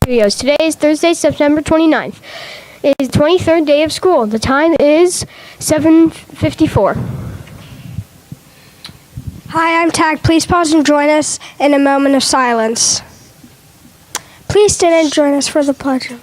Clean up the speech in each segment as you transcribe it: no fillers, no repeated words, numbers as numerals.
Studios. Today is Thursday, September 29th. It is the 23rd day of school. The time is 7:54. Hi, I'm Tag. Please pause and join us in a moment of silence. Please stand and join us for the pledge.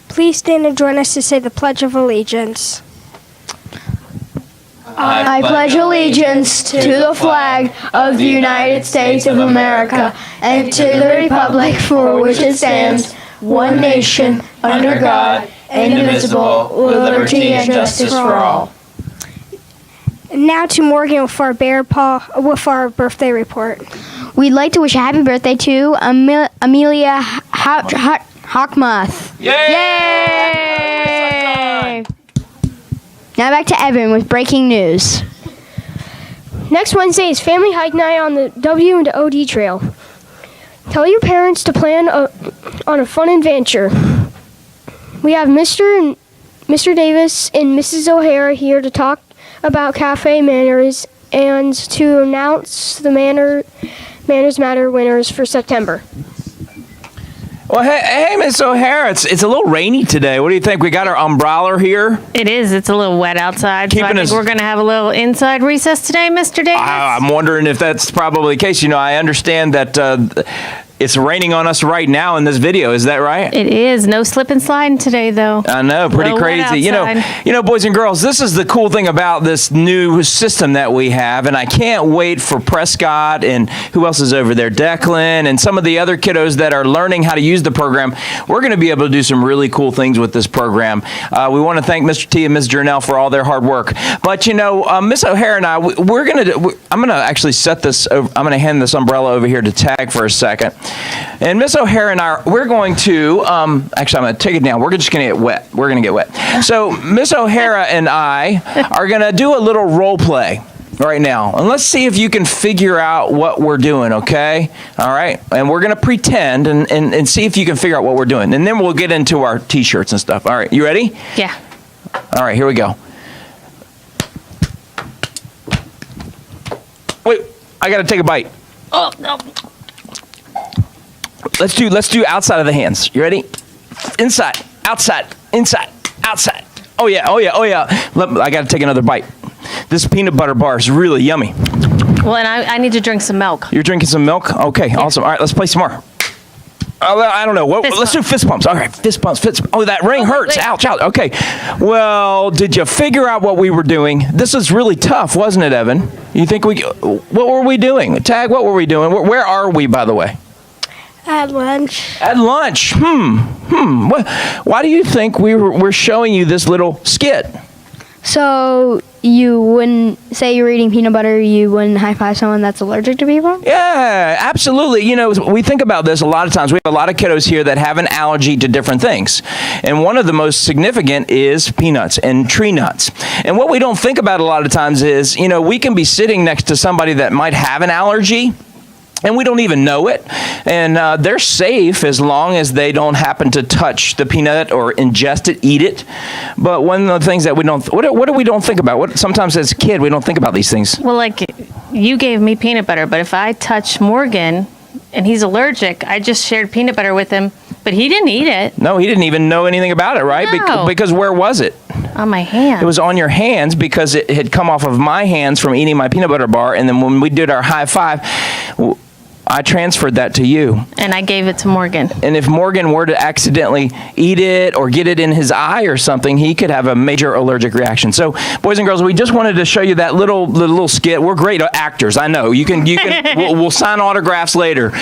Please stand and join us to say the Pledge of Allegiance. I pledge allegiance to the flag of the United States of America and to the republic for which it stands, one nation, under God, indivisible, with liberty and justice for all. Now to Morgan with our birthday report. We'd like to wish a happy birthday to Amelia Hockmuth. Yay! Now back to Evan with breaking news. Next Wednesday is family hike night on the W and OD trail. Tell your parents to plan on a fun adventure. We have Mr. Davis and Mrs. O'Hara here to talk about cafe manners and to announce the Manners Matter winners for September. Well, hey, Miss O'Hara, it's a little rainy today. What do you think? We got our umbrella here. It is. It's a little wet outside, so I think we're going to have a little inside recess today, Mr. Davis. I'm wondering if that's probably the case. You know, I understand that it's raining on us right now in this video. Is that right? It is. No slip and sliding today, though. I know, pretty crazy. You know, boys and girls, this is the cool thing about this new system that we have, and I can't wait for Prescott and who else is over there, Declan, and some of the other kiddos that are learning how to use the program. We're going to be able to do some really cool things with this program. We want to thank Mr. T and Ms. Jernell for all their hard work. But you know, Miss O'Hara and I, I'm going to actually set this over. I'm going to hand this umbrella over here to Tag for a second. And Miss O'Hara and I, we're going to, actually, I'm going to take it down. We're just going to get wet. We're going to get wet. So Miss O'Hara and I are going to do a little role play right now. And let's see if you can figure out what we're doing, okay? All right? And we're going to pretend and see if you can figure out what we're doing. And then we'll get into our T-shirts and stuff. All right, you ready? Yeah. All right, here we go. Wait, I got to take a bite. Oh, no. Let's do outside of the hands. You ready? Inside, outside, inside, outside. Oh yeah. I got to take another bite. This peanut butter bar is really yummy. Well, and I need to drink some milk. You're drinking some milk? Okay, yeah. Awesome. All right, let's play some more. I don't know. Let's do fist pumps. All right, fist pumps. Oh, that ring hurts. Wait. Ouch. Okay. Well, did you figure out what we were doing? This is really tough, wasn't it, Evan? You think what were we doing? Tag, what were we doing? Where are we, by the way? At lunch. At lunch. Why do you think we're showing you this little skit? So you wouldn't say you're eating peanut butter, you wouldn't high-five someone that's allergic to peanut butter? Yeah, absolutely. You know, we think about this a lot of times. We have a lot of kiddos here that have an allergy to different things. And one of the most significant is peanuts and tree nuts. And what we don't think about a lot of times is, you know, we can be sitting next to somebody that might have an allergy, and we don't even know it, and they're safe as long as they don't happen to touch the peanut or ingest it, eat it. But one of the things that we don't, what do we don't think about? Sometimes as a kid, we don't think about these things. Well, like you gave me peanut butter, but if I touch Morgan and he's allergic, I just shared peanut butter with him, but he didn't eat it. No, he didn't even know anything about it, right? No. Because where was it? On my hands. It was on your hands because it had come off of my hands from eating my peanut butter bar, and then when we did our high five, I transferred that to you. And I gave it to Morgan. And if Morgan were to accidentally eat it or get it in his eye or something, he could have a major allergic reaction. So, boys and girls, we just wanted to show you that little skit. We're great actors, I know. You can. We'll sign autographs later.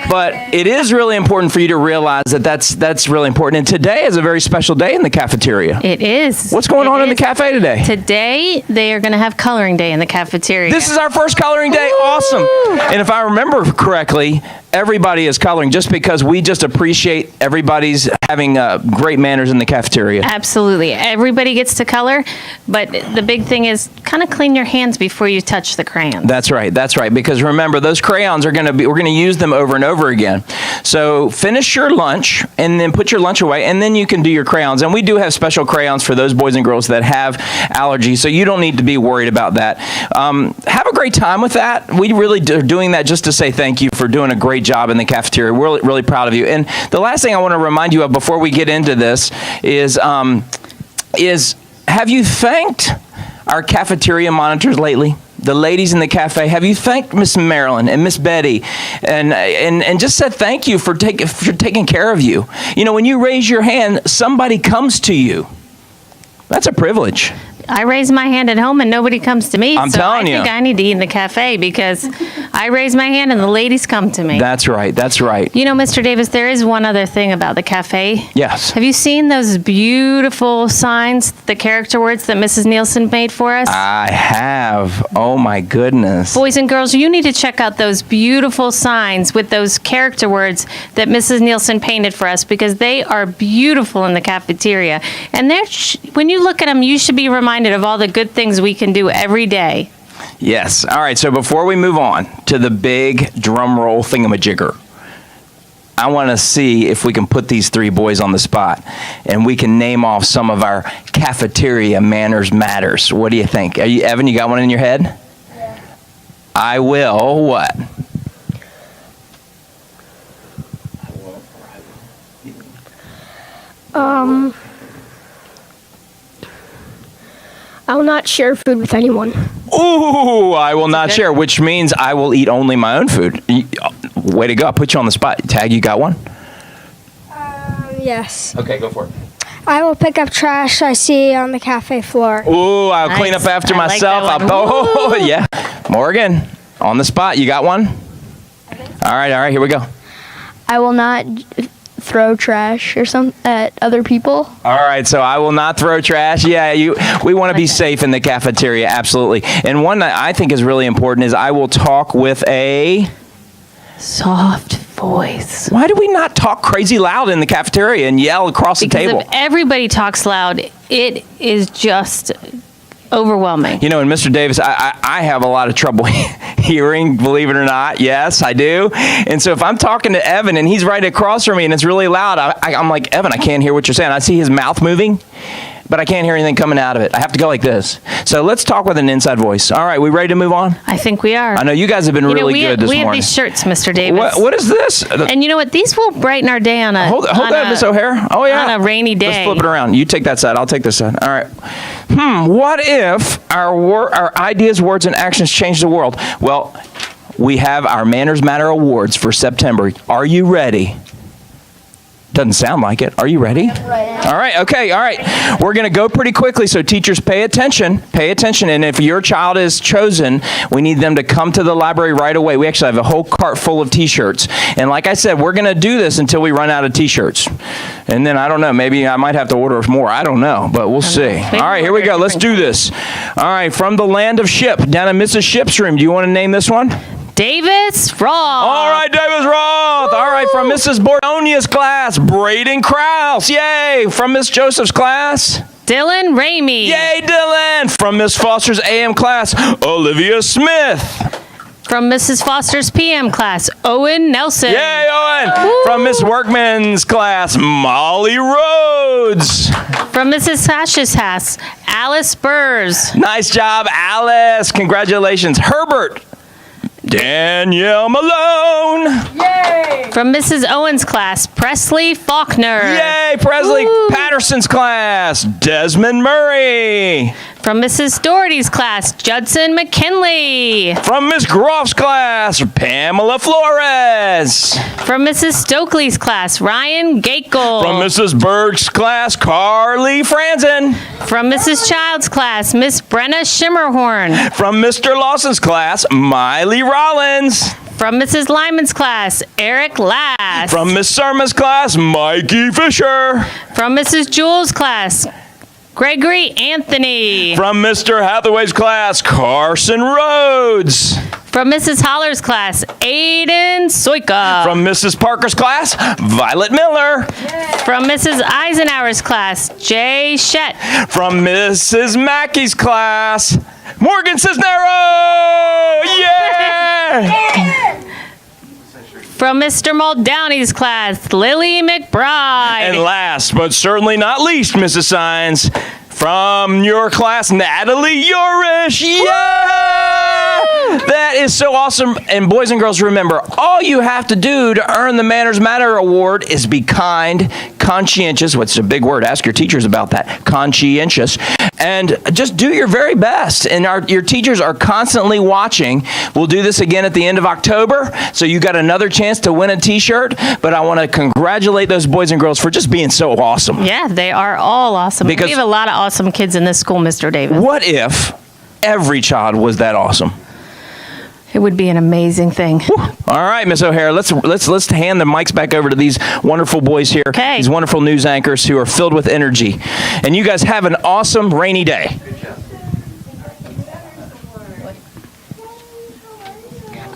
But it is really important for you to realize that that's really important. And today is a very special day in the cafeteria. It is. What's going on in the cafe today? Today, they are going to have coloring day in the cafeteria. This is our first coloring day. Awesome. And if I remember correctly, everybody is coloring just because we just appreciate everybody's having great manners in the cafeteria. Absolutely. Everybody gets to color, but the big thing is kind of clean your hands before you touch the crayons. That's right. Because remember, those crayons we're going to use them over and over again. So finish your lunch and then put your lunch away, and then you can do your crayons. And we do have special crayons for those boys and girls that have allergies, so you don't need to be worried about that. Have a great time with that. We really are doing that just to say thank you for doing a great job in the cafeteria. We're really, really proud of you. And the last thing I want to remind you of before we get into this is have you thanked our cafeteria monitors lately? The ladies in the cafe, have you thanked Miss Marilyn and Miss Betty and just said thank you for taking care of you? You know, when you raise your hand, somebody comes to you. That's a privilege. I raise my hand at home and nobody comes to me. I'm telling you. I think I need to eat in the cafe because I raise my hand and the ladies come to me. That's right. You know, Mr. Davis, there is one other thing about the cafe. Yes. Have you seen those beautiful signs, the character words that Mrs. Nielsen made for us? I have. Oh, my goodness. Boys and girls, you need to check out those beautiful signs with those character words that Mrs. Nielsen painted for us because they are beautiful in the cafeteria. And when you look at them, you should be reminded of all the good things we can do every day. Yes. All right. So before we move on to the big drum roll thingamajigger, I want to see if we can put these three boys on the spot and we can name off some of our cafeteria manners matters. What do you think? Evan, you got one in your head? Yeah. I will what? I will not share food with anyone. Ooh, I will not share, which means I will eat only my own food. Way to go. I'll put you on the spot. Tag, you got one? Yes. Okay, go for it. I will pick up trash I see on the cafe floor. Ooh, I'll clean up after myself. Like that one. Yeah. Morgan, on the spot. You got one? All right, here we go. I will not throw trash or at other people. All right, so I will not throw trash. Yeah, we want to be safe in the cafeteria, absolutely. And one that I think is really important is I will talk with a soft voice. Why do we not talk crazy loud in the cafeteria and yell across the table? Because if everybody talks loud, it is just overwhelming. You know, and Mr. Davis, I have a lot of trouble hearing, believe it or not. Yes, I do. And so if I'm talking to Evan and he's right across from me and it's really loud, I'm like, Evan, I can't hear what you're saying. I see his mouth moving, but I can't hear anything coming out of it. I have to go like this. So let's talk with an inside voice. All right, we ready to move on? I think we are. I know you guys have been really good this morning. We have these shirts, Mr. Davis. What is this? And you know what? These will brighten our day on a hold that, Miss O'Hare. Oh yeah, on a rainy day. Let's flip it around. You take that side. I'll take this side. All right. What if our ideas, words, and actions change the world? Well, we have our Manners Matter Awards for September. Are you ready? Doesn't sound like it. Are you ready? Right. All right. Okay. All right. We're going to go pretty quickly, so teachers pay attention. Pay attention. And if your child is chosen, we need them to come to the library right away. We actually have a whole cart full of T-shirts. And like I said, we're going to do this until we run out of T-shirts. And then, I don't know, maybe I might have to order more. I don't know, but we'll see. All right. Here we go. Let's do this. All right. From the land of Ship, down in Mrs. Ship's room. Do you want to name this one? Davis Roth. All right, Davis Roth. Woo! All right, from Mrs. Bordonia's class, Braden Krause. Yay. From Miss Joseph's class, Dylan Ramey. Yay, Dylan. From Miss Foster's AM class, Olivia Smith. From Mrs. Foster's PM class, Owen Nelson. Yay, Owen. Woo! From Miss Workman's class, Molly Rhodes. From Mrs. Sash's house, Alice Burrs. Nice job, Alice. Congratulations. Herbert. Danielle Malone. Yay! From Mrs. Owen's class, Presley Faulkner. Yay, Presley. Woo! Patterson's class, Desmond Murray. From From Mrs. Doherty's class, Judson McKinley. From Miss Groff's class, Pamela Flores. From Mrs. Stokely's class, Ryan Gakel. From Mrs. Berg's class, Carly Franzen. From Mrs. Child's class, Miss Brenna Shimmerhorn. From Mr. Lawson's class, Miley Rollins. From Mrs. Lyman's class, Eric Lass. From Miss Surma's class, Mikey Fisher. From Mrs. Jewell's class, Gregory Anthony. From Mr. Hathaway's class, Carson Rhodes. From Mrs. Holler's class, Aiden Soika. From Mrs. Parker's class, Violet Miller. From Mrs. Eisenhower's class, Jay Shett. From Mrs. Mackey's class, Morgan Cisnero! Yeah! From Mr. Muldowney's class, Lily McBride. And last but certainly not least, Mrs. Sines, from your class, Natalie Yorish. Yeah! That is so awesome. And boys and girls, remember, all you have to do to earn the Manners Matter Award is be kind, conscientious. What's a big word? Ask your teachers about that. Conscientious. And just do your very best. And your teachers are constantly watching. We'll do this again at the end of October. So you got another chance to win a t-shirt. But I want to congratulate those boys and girls for just being so awesome. Yeah, they are all awesome. Because we have a lot of awesome kids in this school, Mr. Davis. What if every child was that awesome? It would be an amazing thing. All right, Miss O'Hara, let's hand the mics back over to these wonderful boys here. Okay. These wonderful news anchors who are filled with energy. And you guys have an awesome rainy day.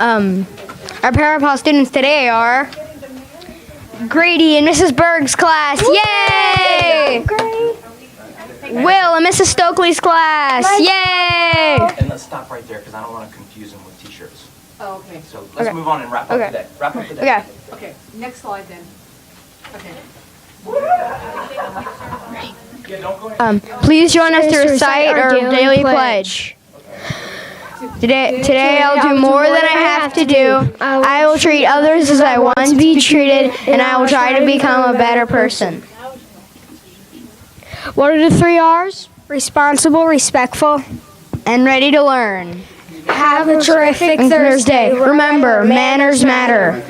Our Parapal students today are Grady in Mrs. Berg's class. Yay! Will in Mrs. Stokely's class. Yay! And let's stop right there because I don't want to confuse them with t-shirts. Oh, okay. So let's move on and wrap up today. Wrap up today. Okay. Okay, next slide then. Okay. Please join us to recite our daily pledge. Today I'll do more than I have to do. I will treat others as I want to be treated, and I will try to become a better person. What are the 3 R's? Responsible, respectful. And ready to learn. Have a terrific Thursday. Remember, manners matter.